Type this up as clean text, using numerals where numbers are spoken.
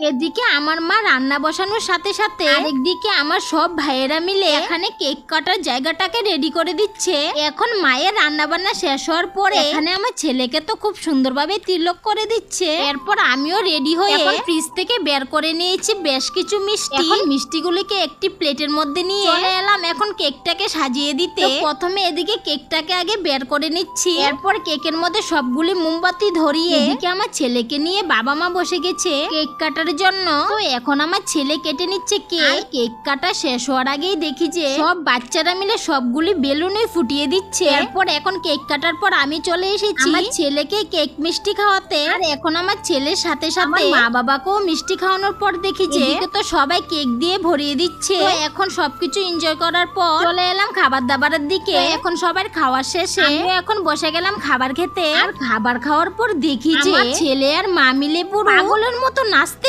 এদিকে আমার মা রান্না বসানোর সাথে সাথে আরেকদিকে আমার সব ভাইয়েরা মিলে এখানে কেক কাটার জায়গাটাকে রেডি করে দিচ্ছে। এখন মায়ের রান্না বান্না শেষ হওয়ার পরে এখানে আমার ছেলেকে তো খুব সুন্দরভাবে তিলক করে দিচ্ছে। এরপর আমিও রেডি হয়ে এখন ফ্রিজ থেকে বের করে নিয়েছি বেশ কিছু মিষ্টি। এখন মিষ্টিগুলিকে একটি প্লেটের মধ্যে নিয়ে চলে এলাম এখন কেকটাকে সাজিয়ে দিতে। প্রথমে এদিকে কেকটাকে আগে বের করে নিচ্ছি, এরপর কেকের মধ্যে সবগুলি মোমবাতি ধরিয়ে এদিকে আমার ছেলেকে নিয়ে বাবা মা বসে গেছে কেক কাটার জন্য। তো এখন আমার ছেলে কেটে নিচ্ছে কেক। কেক কাটা শেষ হওয়ার আগেই দেখি যে সব বাচ্চারা মিলে সবগুলি বেলুনে ফুটিয়ে দিচ্ছে। এরপর এখন কেক কাটার পর আমি চলে এসেছি আমার ছেলেকে কেক মিষ্টি খাওয়াতে। আর এখন আমার ছেলের সাথে সাথে মা বাবাকেও মিষ্টি খাওয়ানোর পর দেখি যে তো সবাই কেক দিয়ে ভরিয়ে দিচ্ছে। এখন সবকিছু এনজয় করার পর চলে এলাম খাবার দাবারের দিকে। এখন সবার খাওয়া শেষে এখন বসে গেলাম খাবার খেতে। আর খাবার খাওয়ার পর দেখি যে ছেলে আর মা মিলে পুরো পাগলের মতো নাচতে